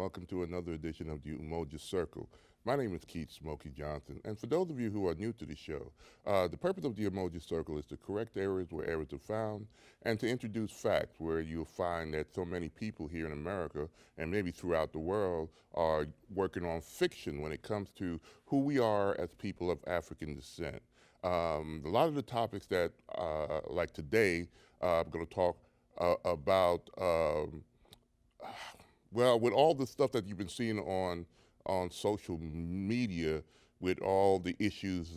welcome to another edition of the Umoja Circle. My name is Keith Smokey Johnson, and for those of you who are new to the show, the purpose of the Umoja Circle is to correct errors where errors are found and to introduce facts where you'll find that so many people here in America and maybe throughout the world are working on fiction when it comes to who we are as people of African descent. A lot of the topics that, like today, I'm going to talk about. Well, with all the stuff that you've been seeing on social media, with all the issues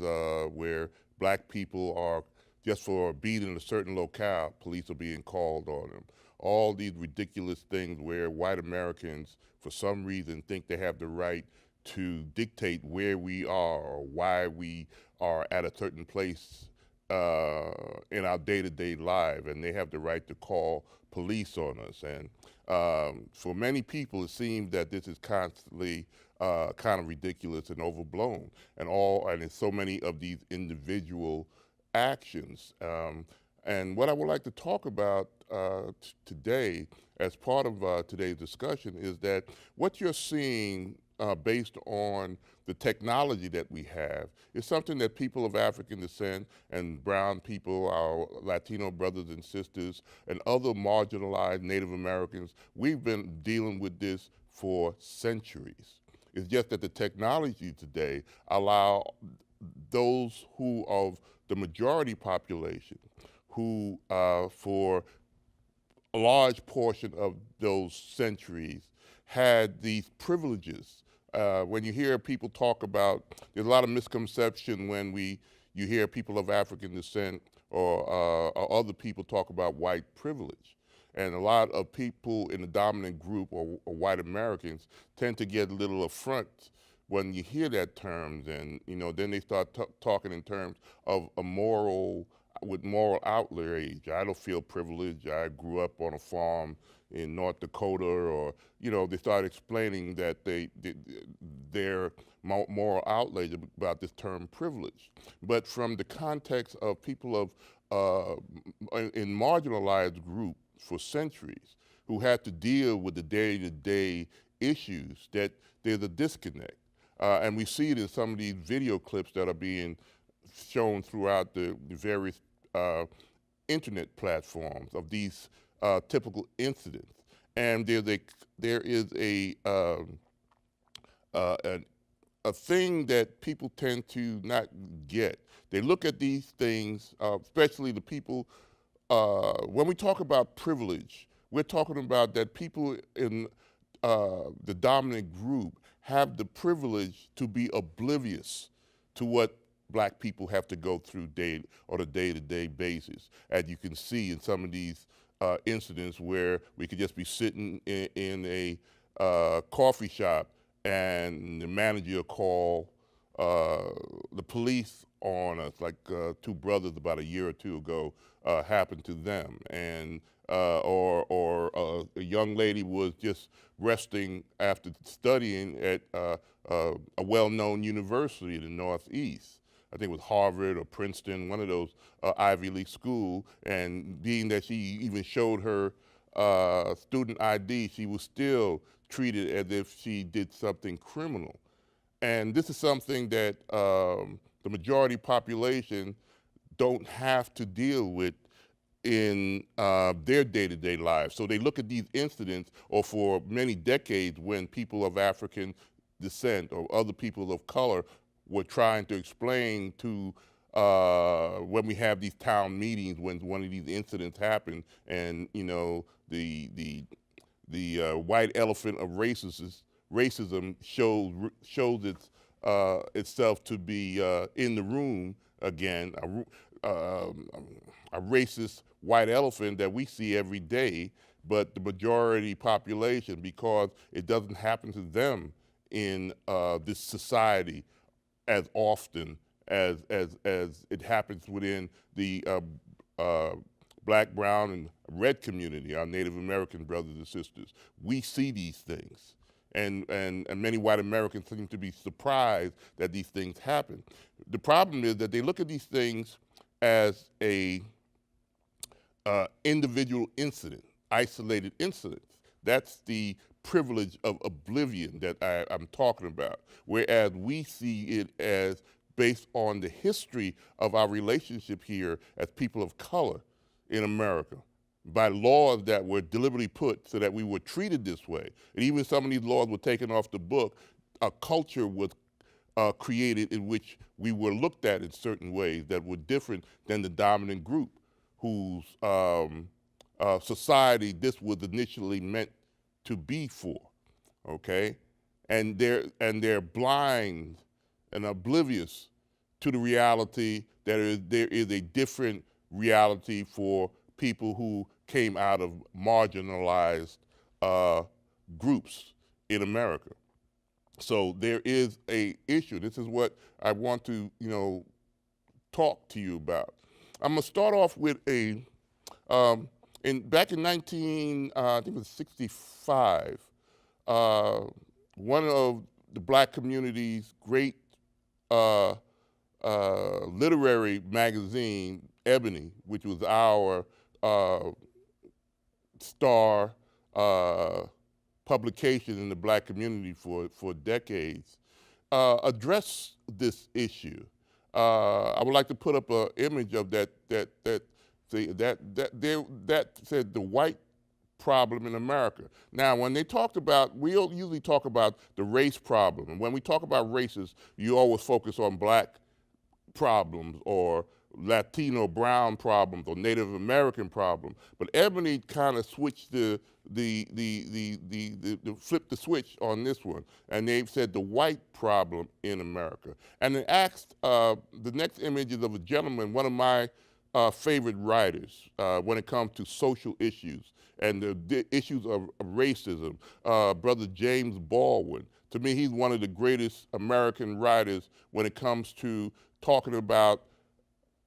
where black people are just for being in a certain locale, police are being called on them. All these ridiculous things where white Americans, for some reason, think they have the right to dictate where we are or why we are at a certain place in our day-to-day life, and they have the right to call police on us. And for many people, it seems that this is constantly kind of ridiculous and overblown, and in so many of these individual actions. And what I would like to talk about today, as part of today's discussion, is that what you're seeing based on the technology that we have is something that people of African descent and brown people, our Latino brothers and sisters, and other marginalized Native Americans, we've been dealing with this for centuries. It's just that the technology today allow those who of the majority population, who for a large portion of those centuries had these privileges. When you hear people talk about, there's a lot of misconception when you hear people of African descent or other people talk about white privilege. And a lot of people in the dominant group or white Americans tend to get a little affront when you hear that term, and then they start talking in terms of with moral outrage. I don't feel privileged. I grew up on a farm in North Dakota, or they start explaining that their moral outrage about this term privilege. But from the context of people in marginalized groups for centuries who had to deal with the day-to-day issues, that there's a disconnect. And we see it in some of these video clips that are being shown throughout the various internet platforms of these typical incidents. And there is a thing that people tend to not get. They look at these things, especially the people, when we talk about privilege, we're talking about that people in the dominant group have the privilege to be oblivious to what black people have to go through on a day-to-day basis. As you can see in some of these incidents where we could just be sitting in a coffee shop and the manager call the police on us, like two brothers about a year or two ago happened to them, and or a young lady was just resting after studying at a well-known university in the Northeast. I think it was Harvard or Princeton, one of those Ivy League schools, and being that she even showed her student ID, she was still treated as if she did something criminal. And this is something that the majority population don't have to deal with in their day-to-day lives. So they look at these incidents, or for many decades when people of African descent or other people of color were trying to explain to, when we have these town meetings, when one of these incidents happen, and the white elephant of racism shows itself to be in the room again, a racist white elephant that we see every day, but the majority population, because it doesn't happen to them in this society as often as it happens within the black, brown, and red community, our Native American brothers and sisters. We see these things. And many white Americans seem to be surprised that these things happen. The problem is that they look at these things as a individual incident, isolated incidents. That's the privilege of oblivion that I'm talking about. Whereas we see it as based on the history of our relationship here as people of color in America, by laws that were deliberately put so that we were treated this way. And even some of these laws were taken off the book, a culture was created in which we were looked at in certain ways that were different than the dominant group whose society this was initially meant to be for, okay? And they're blind and oblivious to the reality that there is a different reality for people who came out of marginalized groups in America. So there is a issue. This is what I want to, talk to you about. I'm gonna start off with back in I think it was 65, one of the black community's great literary magazine, Ebony, which was our star publication in the black community for decades, addressed this issue. I would like to put up an image of that said the white problem in America. Now, when they talked about, we'll usually talk about the race problem. And when we talk about races, you always focus on black problems or Latino brown problems or Native American problems. But Ebony kind of switched flipped the switch on this one. And they said the white problem in America. And they asked, the next image is of a gentleman, one of my favorite writers when it comes to social issues and the issues of racism, Brother James Baldwin. To me, he's one of the greatest American writers when it comes to talking about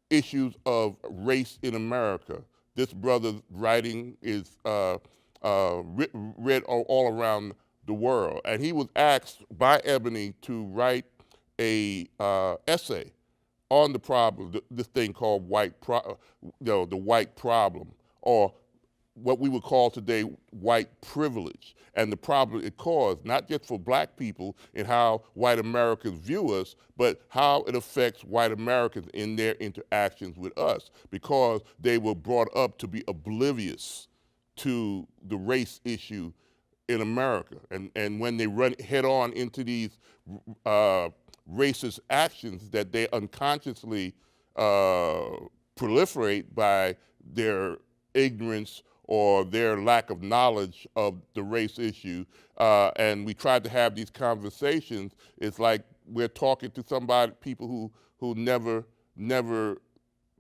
issues of race in America. This brother's writing is read all around the world. And he was asked by Ebony to write a essay on the problem, this thing called the white problem, or what we would call today white privilege, and the problem it caused, not just for black people and how white Americans view us, but how it affects white Americans in their interactions with us, because they were brought up to be oblivious to the race issue in America. And when they run head on into these racist actions that they unconsciously proliferate by their ignorance or their lack of knowledge of the race issue, and we tried to have these conversations, it's like we're talking to people who never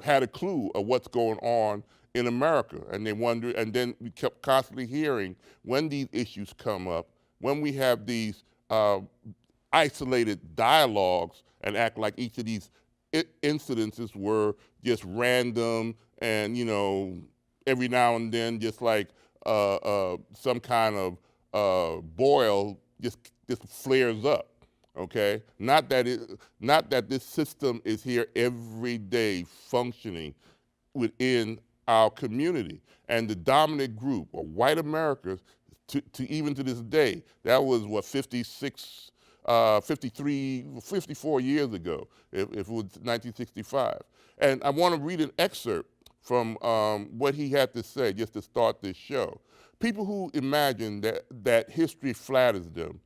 had a clue of what's going on in America. And they wonder, and then we kept constantly hearing when these issues come up, when we have these isolated dialogues and act like each of these incidences were just random and, every now and then just like some kind of boil just flares up, okay? Not that this system is here every day functioning within our community. And the dominant group, or white Americans, even to this day, that was what, 54 years ago, if it was 1965. And I want to read an excerpt from what he had to say just to start this show. People who imagine that history flatters them,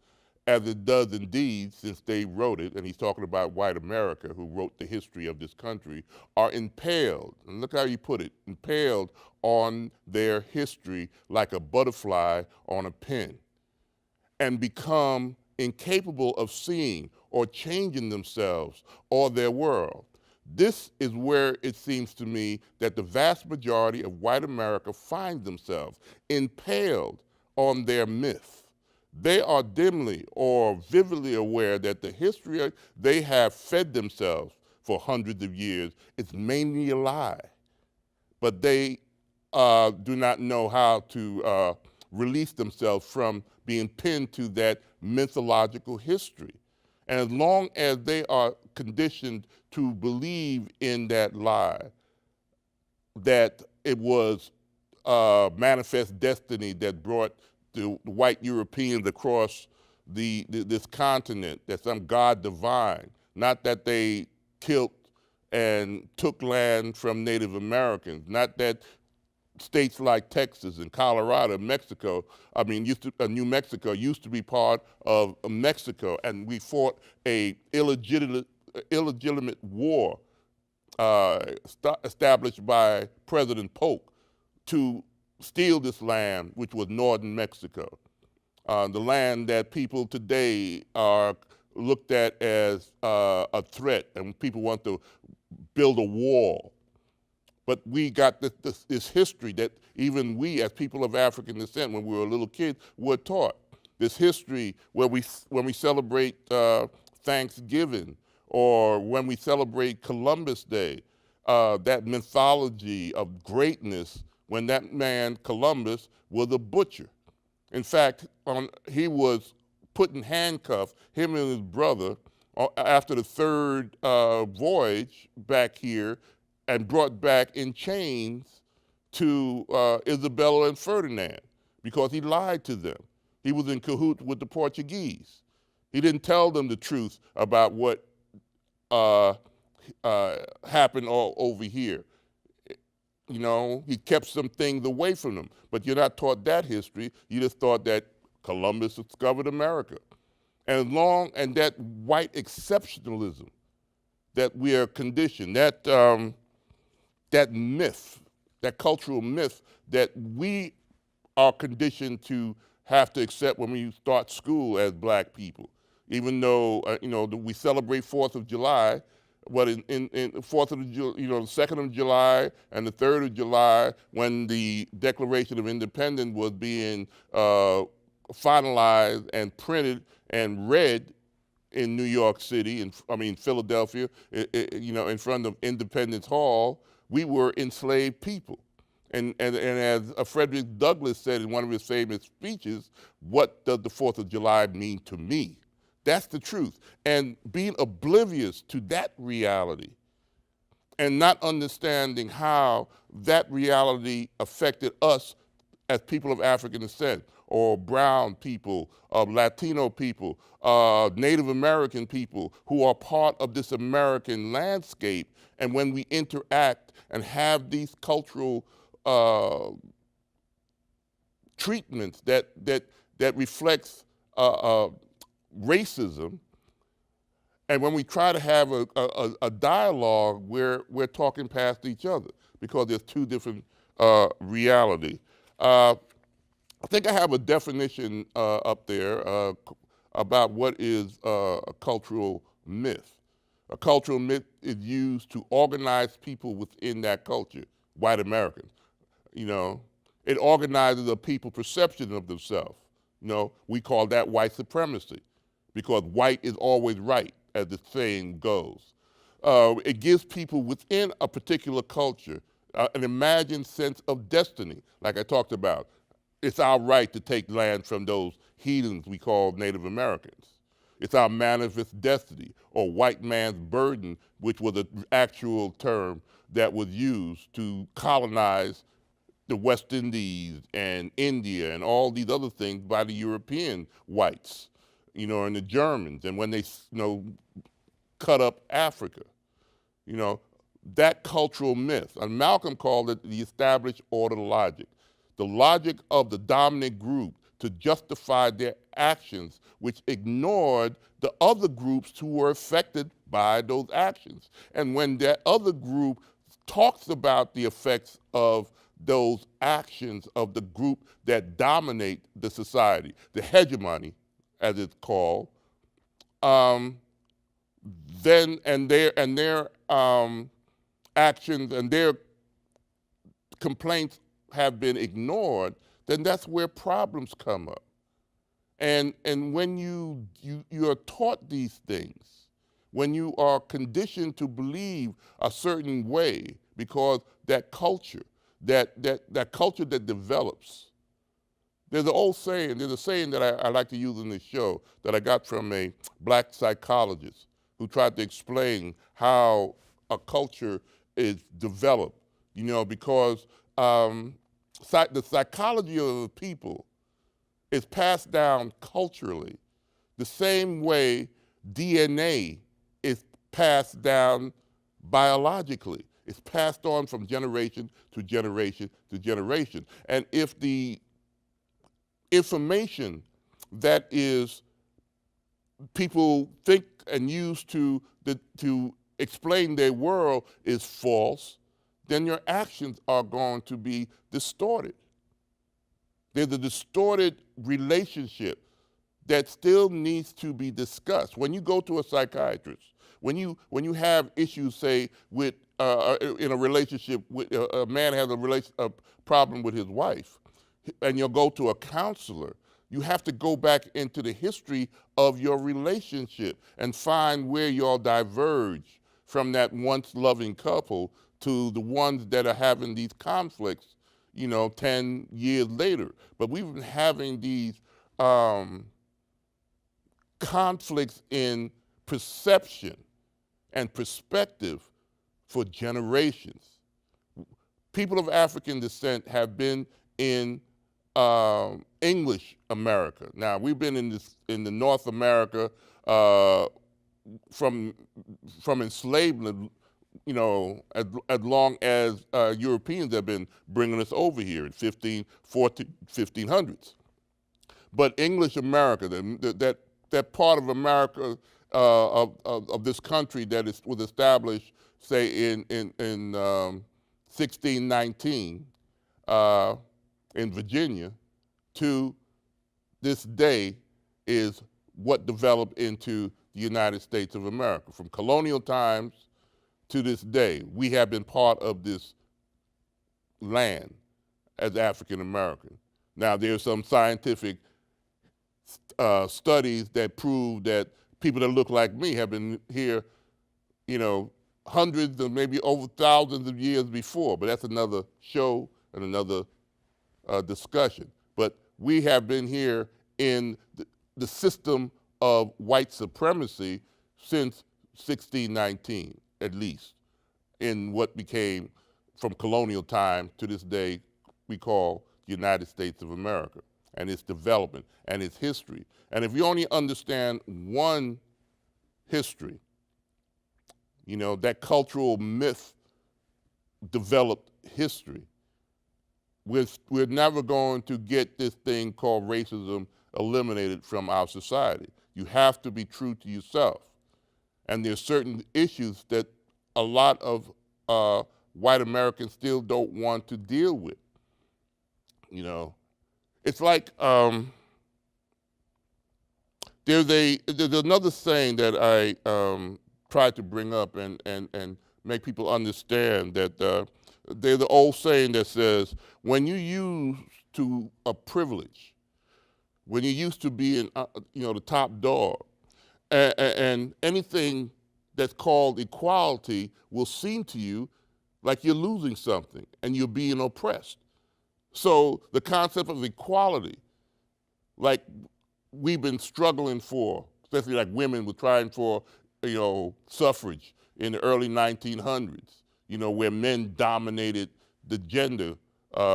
as it does indeed since they wrote it, and he's talking about white America, who wrote the history of this country, are impaled, and look how you put it, impaled on their history like a butterfly on a pin, and become incapable of seeing or changing themselves or their world. This is where it seems to me that the vast majority of white America find themselves, impaled on their myth. They are dimly or vividly aware that the history they have fed themselves for hundreds of years is mainly a lie, but they do not know how to release themselves from being pinned to that mythological history. And as long as they are conditioned to believe in that lie, that it was manifest destiny that brought the white Europeans across this continent, that some God divine, not that they killed and took land from Native Americans, not that states like Texas and Colorado, Mexico, New Mexico used to be part of Mexico, and we fought a illegitimate war established by President Polk to steal this land, which was northern Mexico. The land that people today are looked at as a threat, and people want to build a wall. But we got this history that even we, as people of African descent, when we were little kids, were taught. This history when we celebrate Thanksgiving, or when we celebrate Columbus Day, that mythology of greatness when that man, Columbus, was a butcher. In fact, he was put in handcuffs, him and his brother, after the third voyage back here, and brought back in chains to Isabella and Ferdinand, because he lied to them. He was in cahoots with the Portuguese. He didn't tell them the truth about what happened all over here. You know, he kept some things away from them. But you're not taught that history. You just thought that Columbus discovered America. And that white exceptionalism that we are conditioned, that myth, that cultural myth that we are conditioned to have to accept when we start school as black people. Even though we celebrate 4th of July, but in 4th of the 2nd of July and the 3rd of July, when the Declaration of Independence was being finalized and printed and read in New York City, Philadelphia, in front of Independence Hall, we were enslaved people. And as Frederick Douglass said in one of his famous speeches, what does the 4th of July mean to me? That's the truth. And being oblivious to that reality and not understanding how that reality affected us as people of African descent, or brown people, Latino people, Native American people who are part of this American landscape. And when we interact and have these cultural treatments that reflects racism, and when we try to have a dialogue where we're talking past each other, because there's two different realities. I think I have a definition up there about what is a cultural myth. A cultural myth is used to organize people within that culture, white Americans. It organizes a people's perception of themselves. We call that white supremacy, because white is always right, as the saying goes. It gives people within a particular culture an imagined sense of destiny, like I talked about. It's our right to take land from those heathens we call Native Americans. It's our manifest destiny, or white man's burden, which was an actual term that was used to colonize the West Indies and India and all these other things by the European whites, and the Germans, and when they, cut up Africa. That cultural myth, and Malcolm called it the established order logic. The logic of the dominant group to justify their actions, which ignored the other groups who were affected by those actions. And when that other group talks about the effects of those actions of the group that dominate the society, the hegemony, as it's called, then their actions and their complaints have been ignored, then that's where problems come up. And when you are taught these things, when you are conditioned to believe a certain way, because that culture, that culture that develops. There's a saying that I like to use in this show that I got from a black psychologist who tried to explain how a culture is developed, because the psychology of the people is passed down culturally the same way DNA is passed down biologically. It's passed on from generation to generation to generation. And if the information that is people think and use to explain their world is false, then your actions are going to be distorted. There's a distorted relationship that still needs to be discussed. When you go to a psychiatrist, when you have issues, say, with in a relationship, with a man has a problem with his wife, and you'll go to a counselor, you have to go back into the history of your relationship and find where y'all diverge from that once loving couple to the ones that are having these conflicts, 10 years later. But we've been having these conflicts in perception and perspective for generations. People of African descent have been in English America. Now, we've been in the North America from enslavement, as long as Europeans have been bringing us over here in 1500s. But English America, that part of America of this country that was established, say in 1619 in Virginia, to this day is what developed into the United States of America. From colonial times to this day, we have been part of this land as African American. Now, there's some scientific studies that prove that people that look like me have been here, hundreds or maybe over thousands of years before, but that's another show and another discussion. But we have been here in the system of white supremacy since 1619, at least, in what became, from colonial time to this day, we call the United States of America, and its development and its history. And if you only understand one history, that cultural myth developed history, we're never going to get this thing called racism eliminated from our society. You have to be true to yourself. And there's certain issues that a lot of white Americans still don't want to deal with. It's like there's another saying that I try to bring up and make people understand that there's the old saying that says, when you used to a privilege, when you used to be in, the top dog, and anything that's called equality will seem to you like you're losing something and you're being oppressed. So the concept of equality, like we've been struggling for, especially like women were trying for, suffrage in the early 1900s, where men dominated the gender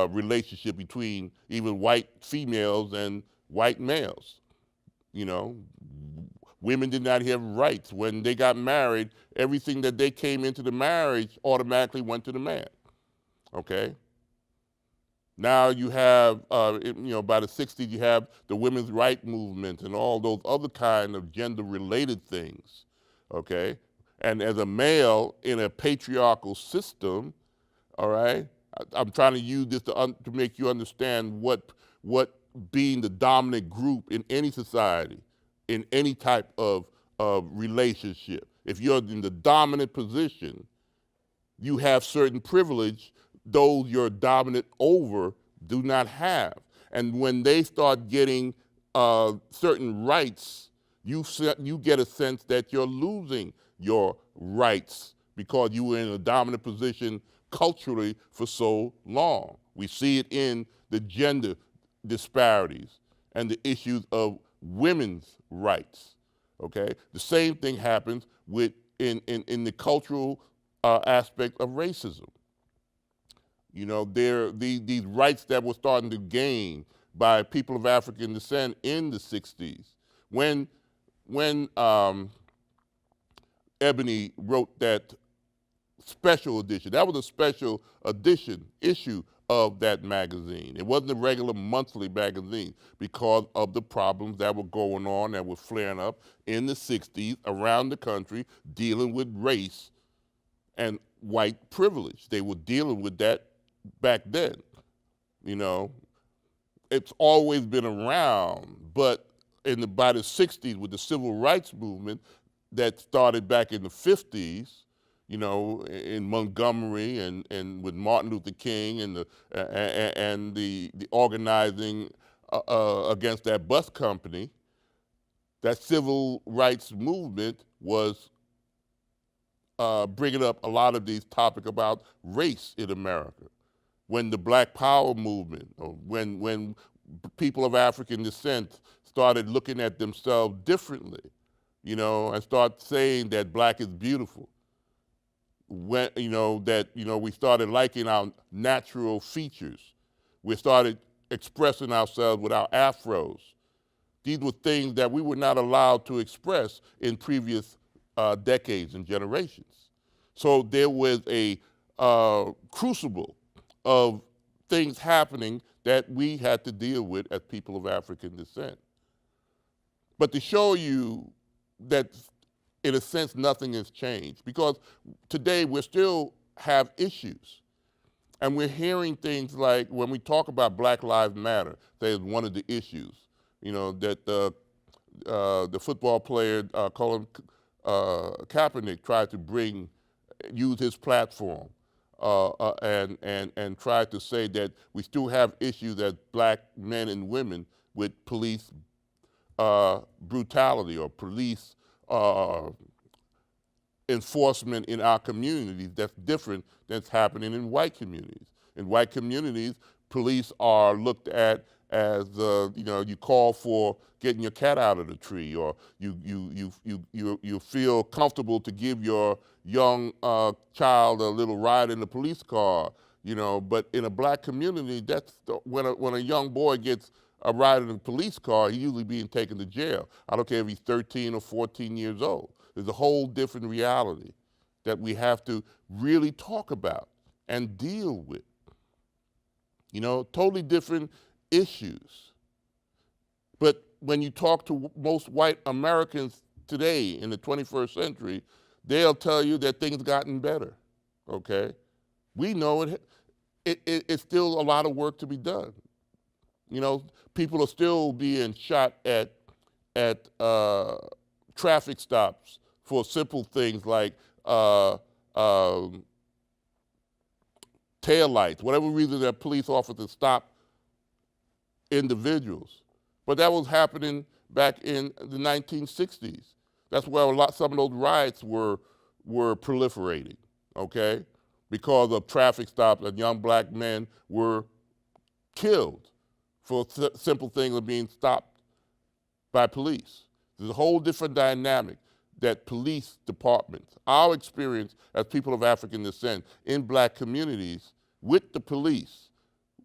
relationship between even white females and white males. Women did not have rights. When they got married, everything that they came into the marriage automatically went to the man, okay? Now you have, by the 60s, you have the women's rights movement and all those other kind of gender-related things, okay? And as a male in a patriarchal system, all right, I'm trying to use this to make you understand what being the dominant group in any society, in any type of relationship. If you're in the dominant position, you have certain privilege those you're dominant over do not have. And when they start getting certain rights, you get a sense that you're losing your rights because you were in a dominant position culturally for so long. We see it in the gender disparities and the issues of women's rights, okay? The same thing happens in the cultural aspect of racism. These rights that we're starting to gain by people of African descent in the 60s. When Ebony wrote that special edition, that was a special edition issue of that magazine. It wasn't a regular monthly magazine because of the problems that were going on, that were flaring up in the 60s around the country, dealing with race and white privilege. They were dealing with that back then. You know, it's always been around, but by the 60s with the civil rights movement that started back in the 50s, you know, in Montgomery and with Martin Luther King and the organizing against that bus company, that civil rights movement was bringing up a lot of these topics about race in America. When the Black Power movement, or when people of African descent started looking at themselves differently, you know, and start saying that black is beautiful. When, you know, that, you know, we started liking our natural features. We started expressing ourselves with our afros. These were things that we were not allowed to express in previous decades and generations. So there was a crucible of things happening that we had to deal with as people of African descent. But to show you that, in a sense, nothing has changed, because today we still have issues. And we're hearing things like, when we talk about Black Lives Matter, that is one of the issues, you know, that the football player, Colin Kaepernick, tried to use his platform and tried to say that we still have issues as black men and women with police brutality or police enforcement in our communities that's different than it's happening in white communities. In white communities, police are looked at as, you know, you call for getting your cat out of the tree, or you feel comfortable to give your young child a little ride in the police car, you know. But in a black community, when a young boy gets a ride in a police car, he's usually being taken to jail. I don't care if he's 13 or 14 years old. There's a whole different reality that we have to really talk about and deal with. You know, totally different issues. But when you talk to most white Americans today in the 21st century, they'll tell you that things gotten better, okay? We know it's still a lot of work to be done. You know, people are still being shot at traffic stops for simple things like taillights, whatever reason that police officers stop individuals. But that was happening back in the 1960s. That's where some of those riots were proliferating, okay? Because of traffic stops, and young black men were killed for simple things of being stopped by police. There's a whole different dynamic that police departments, our experience as people of African descent in black communities with the police,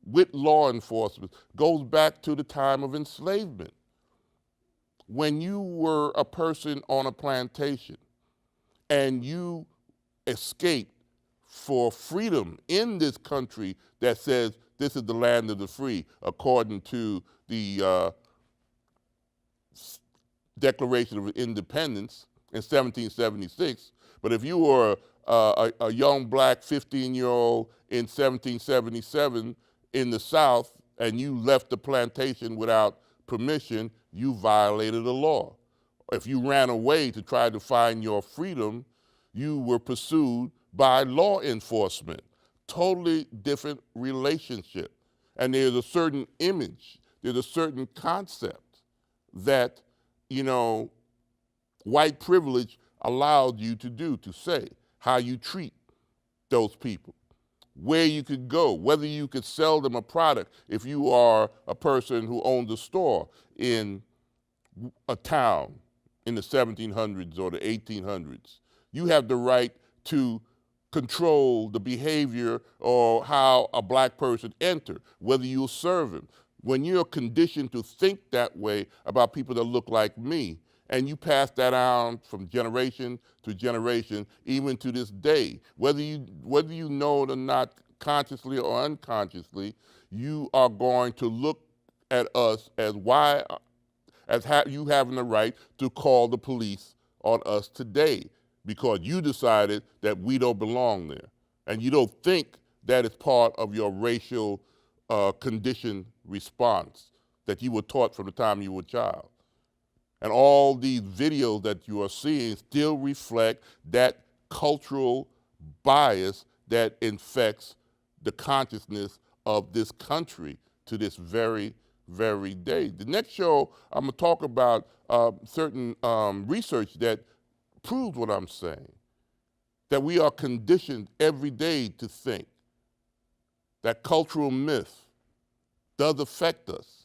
with law enforcement, goes back to the time of enslavement. When you were a person on a plantation and you escaped for freedom in this country that says this is the land of the free, according to the Declaration of Independence in 1776. But if you were a young black 15-year-old in 1777 in the South and you left the plantation without permission, you violated the law. If you ran away to try to find your freedom, you were pursued by law enforcement. Totally different relationship. And there's a certain image, there's a certain concept that, you know, white privilege allowed you to do, to say, how you treat those people, where you could go, whether you could sell them a product. If you are a person who owns a store in a town in the 1700s or the 1800s, you have the right to control the behavior or how a black person enter, whether you'll serve him, When you're conditioned to think that way about people that look like me, and you pass that down from generation to generation, even to this day, whether you know it or not, consciously or unconsciously, you are going to look at us as you having the right to call the police on us today because you decided that we don't belong there. And you don't think that is part of your racial condition response that you were taught from the time you were a child. And all these videos that you are seeing still reflect that cultural bias that infects the consciousness of this country to this very, very day. The next show, I'm gonna talk about certain research that proves what I'm saying, that we are conditioned every day to think that cultural myth does affect us.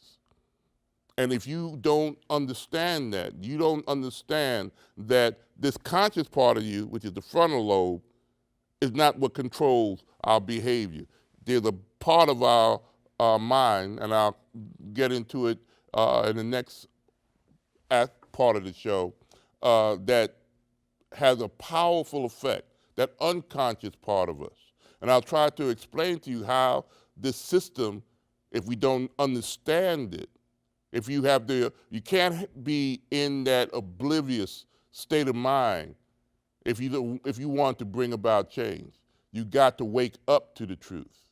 And if you don't understand that, you don't understand that this conscious part of you, which is the frontal lobe, is not what controls our behavior. There's a part of our mind, and I'll get into it in the next part of the show, that has a powerful effect, that unconscious part of us. And I'll try to explain to you how this system, if we don't understand it, you can't be in that oblivious state of mind if you want to bring about change. You got to wake up to the truth,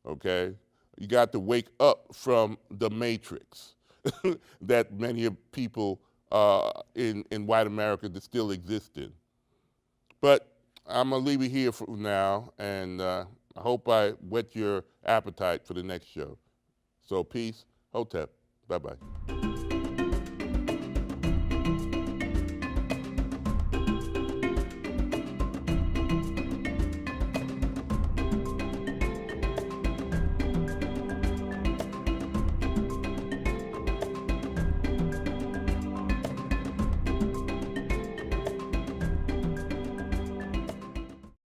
okay? You got to wake up from the matrix that many people in white America that still exist in. But I'm gonna leave it here for now, and I hope I whet your appetite for the next show. So peace, Hotep, bye-bye.